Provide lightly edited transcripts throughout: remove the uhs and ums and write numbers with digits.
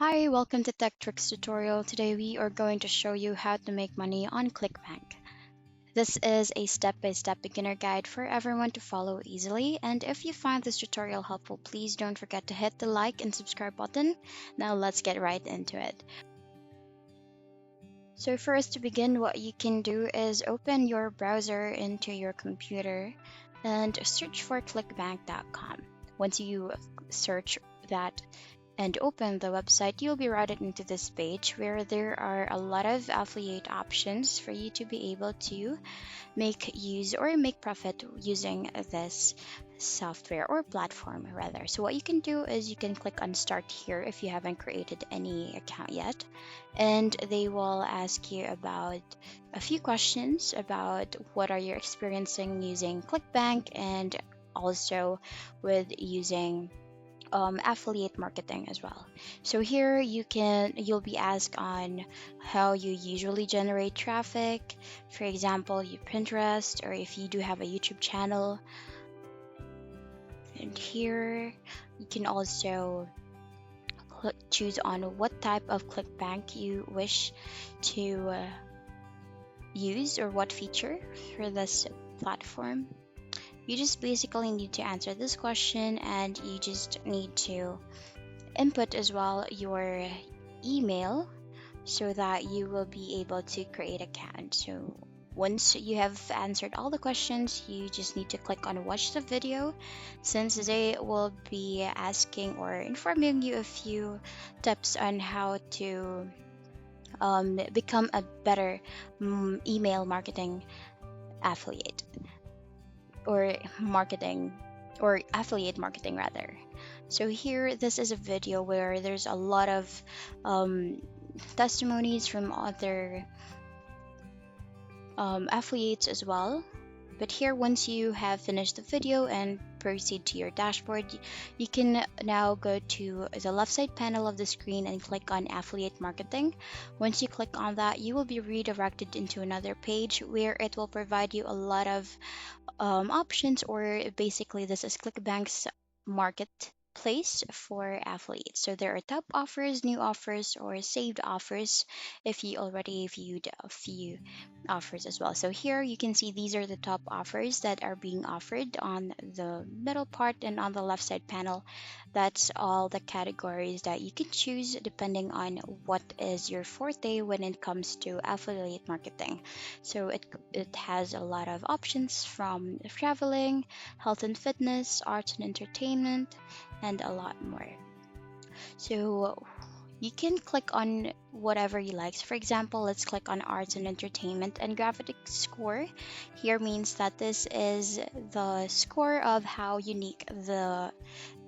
Hi, welcome to Tech Tricks tutorial. Today we are going to show you how to make money on Clickbank. This is a step-by-step beginner guide for everyone to follow easily, and if you find this tutorial helpful, please don't forget to hit the like and subscribe button. Now let's get right into it. So first, to begin, what you can do is open your browser into your computer and search for clickbank.com. Once you search that and open the website, you'll be routed into this page where there are a lot of affiliate options for you to be able to make use or make profit using this software or platform rather. So what you can do is you can click on start here if you haven't created any account yet, and they will ask you about a few questions about what are you experiencing using Clickbank and also with using affiliate marketing as well. So here you'll be asked on how you usually generate traffic, for example your Pinterest, or if you do have a YouTube channel. And here you can also choose on what type of clickbank you wish to use or what feature for this platform. You just basically need to answer this question, and you just need to input as well your email so that you will be able to create account. So once you have answered all the questions, you just need to click on watch the video, since they will be asking or informing you a few tips on how to become a better email marketing affiliate or marketing or affiliate marketing rather. So here, this is a video where there's a lot of um, testimonies from other affiliates as well. But here, once you have finished the video and proceed to your dashboard, you can now go to the left side panel of the screen and click on affiliate marketing. Once you click on that, you will be redirected into another page where it will provide you a lot of options, or basically this is Clickbank's marketplace for affiliates. So there are top offers, new offers, or saved offers if you already viewed a few offers as well. So here you can see these are the top offers that are being offered on the middle part, and on the left side panel, that's all the categories that you can choose depending on what is your forte when it comes to affiliate marketing. So it has a lot of options from traveling, health and fitness, arts and entertainment, and a lot more. So you can click on whatever you like. So for example, let's click on arts and entertainment, and graphic score here means that this is the score of how unique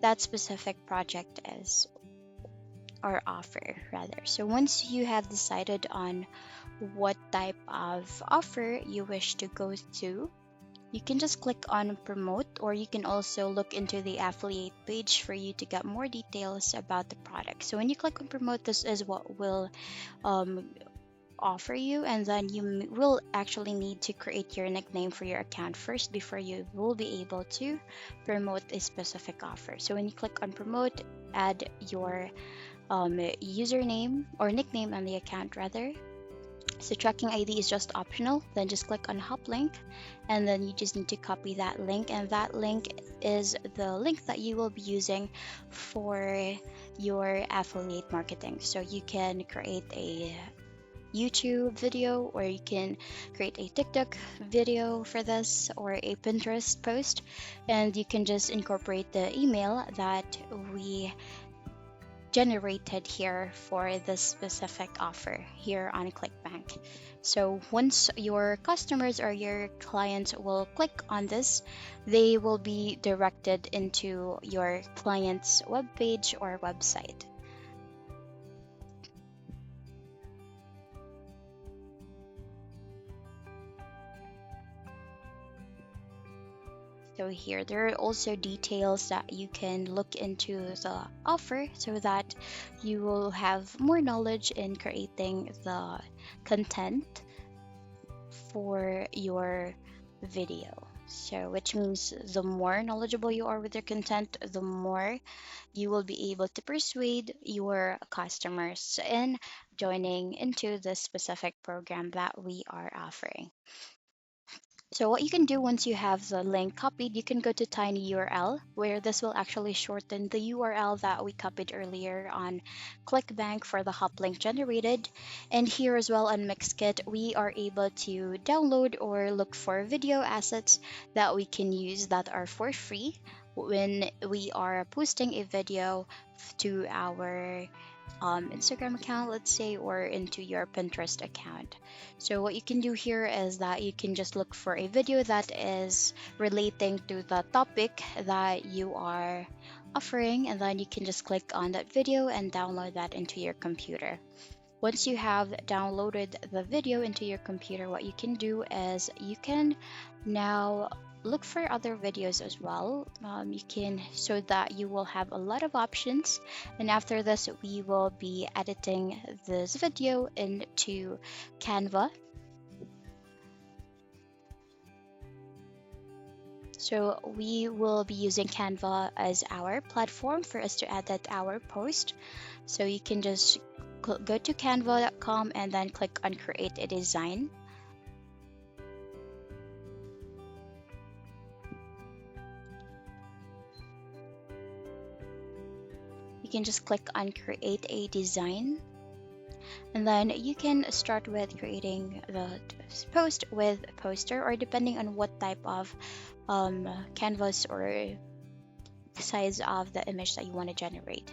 that specific project is, or offer rather. So once you have decided on what type of offer you wish to go to, you can just click on promote, or you can also look into the affiliate page for you to get more details about the product. So when you click on promote, this is what will um, offer you, and then you will actually need to create your nickname for your account first before you will be able to promote a specific offer. So when you click on promote, add your username or nickname on the account rather. So tracking ID is just optional. Then just click on hop link, and then you just need to copy that link, and that link is the link that you will be using for your affiliate marketing. So you can create a YouTube video, or you can create a TikTok video for this, or a Pinterest post, and you can just incorporate the email that we generated here for this specific offer here on Clickbank. So once your customers or your clients will click on this, they will be directed into your client's webpage or website. So here there are also details that you can look into the offer so that you will have more knowledge in creating the content for your video. So, which means the more knowledgeable you are with your content, the more you will be able to persuade your customers in joining into the specific program that we are offering. So what you can do once you have the link copied, you can go to tinyurl, where this will actually shorten the URL that we copied earlier on Clickbank for the hop link generated. And here as well on Mixkit, we are able to download or look for video assets that we can use that are for free when we are posting a video to our Instagram account, let's say, or into your Pinterest account. So what you can do here is that you can just look for a video that is relating to the topic that you are offering, and then you can just click on that video and download that into your computer. Once you have downloaded the video into your computer, what you can do is you can now look for other videos as well. You can, so that you will have a lot of options. And after this, we will be editing this video into Canva. So we will be using Canva as our platform for us to edit our post. So you can just go to canva.com and then click on create a design. You can just click on create a design, and then you can start with creating the post with a poster, or depending on what type of canvas or size of the image that you want to generate.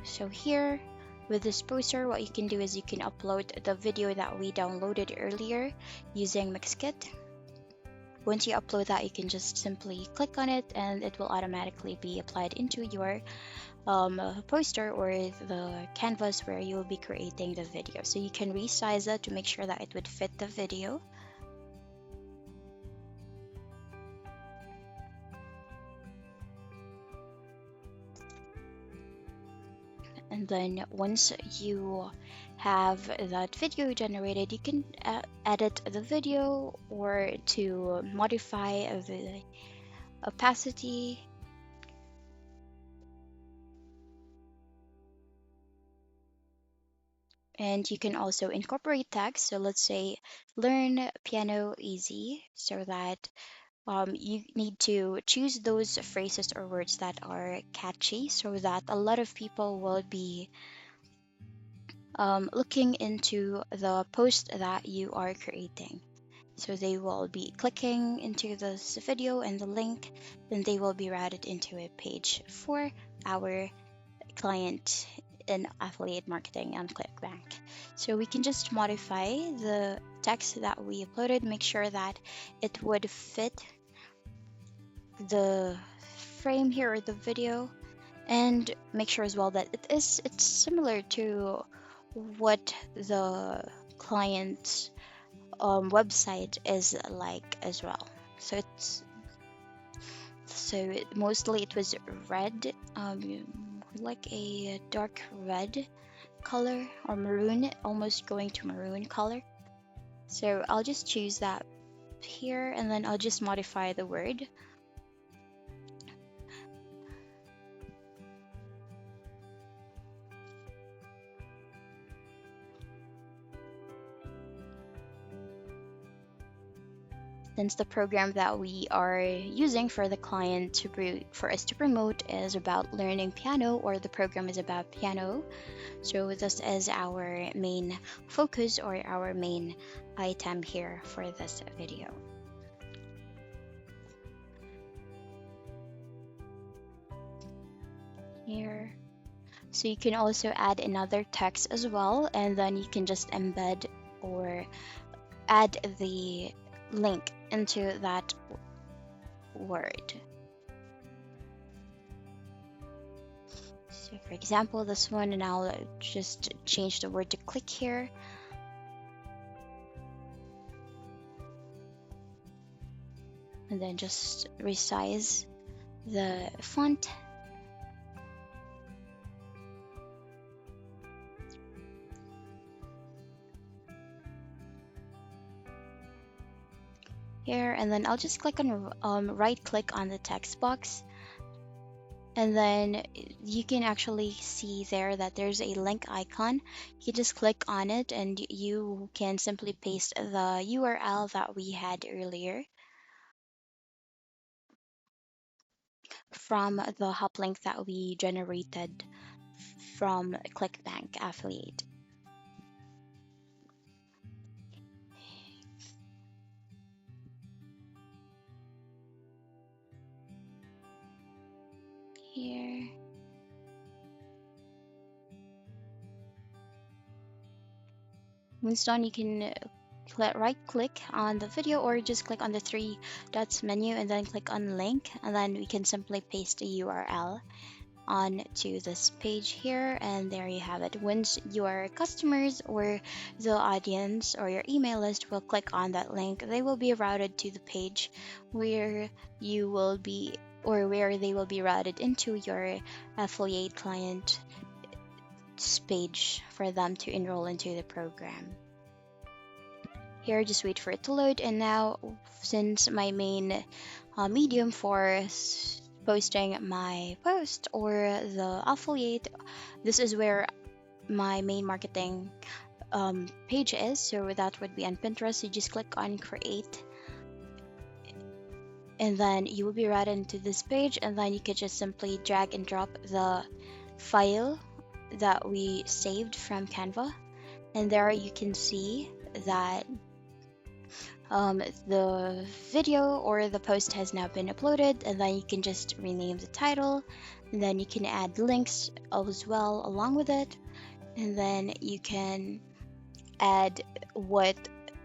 So here with this poster, what you can do is you can upload the video that we downloaded earlier using Mixkit. Once you upload that, you can just simply click on it and it will automatically be applied into your poster or the canvas where you will be creating the video. So you can resize it to make sure that it would fit the video. And then once you have that video generated, you can edit the video or to modify the opacity. And you can also incorporate text. So let's say learn piano easy, so that you need to choose those phrases or words that are catchy, so that a lot of people will be looking into the post that you are creating. So they will be clicking into this video and the link, then they will be routed into a page for our client in affiliate marketing on Clickbank. So we can just modify the text that we uploaded, make sure that it would fit the frame here or the video, and make sure as well that it's similar to what the client's website is like as well. So mostly it was red, like a dark red color, or maroon, almost going to maroon color. So I'll just choose that here, and then I'll just modify the word. Since the program that we are using for the client for us to promote is about learning piano, or the program is about piano, so this is our main focus or our main item here for this video. Here, so you can also add another text as well, and then you can just embed or add the link into that word. So for example, this one, and I'll just change the word to click here. And then just resize the font. here, and then I'll just click on right click on the text box, and then you can actually see there that there's a link icon. You just click on it and you can simply paste the URL that we had earlier from the hop link that we generated from Clickbank affiliate. Here, once done, you can right click on the video or just click on the three dots menu and then click on link, and then we can simply paste the URL on to this page here, and there you have it. Once your customers or the audience or your email list will click on that link, they will be routed to the page where you will be, or where they will be routed into your affiliate client page for them to enroll into the program. Here, just wait for it to load. And now, since my main medium for posting my post or the affiliate, this is where my main marketing page is. So that would be on Pinterest. You just click on create, and then you will be right into this page, and then you can just simply drag and drop the file that we saved from Canva, and there you can see that the video or the post has now been uploaded, and then you can just rename the title, and then you can add links as well along with it, and then you can add what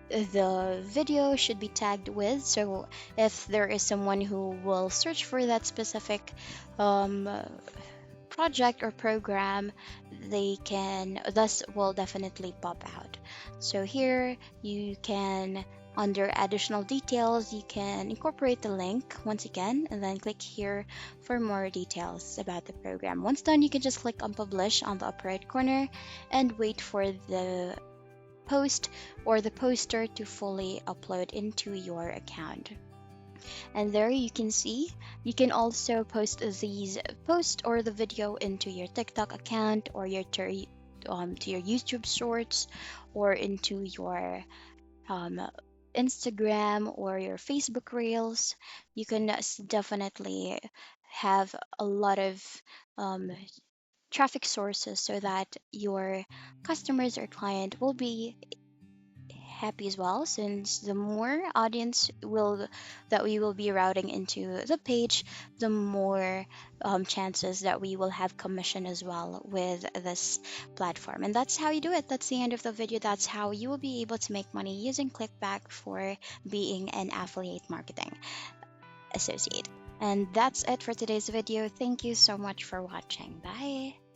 the video should be tagged with. So if there is someone who will search for that specific um, project or program, they can, thus will definitely pop out. So here you can, under additional details, you can incorporate the link once again, and then click here for more details about the program. Once done, you can just click on publish on the upper right corner and wait for the post or the poster to fully upload into your account. And there you can see, you can also post these post or the video into your TikTok account or your to your YouTube shorts or into your um, Instagram or your Facebook reels. You can definitely have a lot of um, traffic sources so that your customers or client will be happy as well, since the more audience will that we will be routing into the page, the more chances that we will have commission as well with this platform. And that's how you do it. That's the end of the video. That's how you will be able to make money using Clickback for being an affiliate marketing associate. And that's it for today's video. Thank you so much for watching. Bye.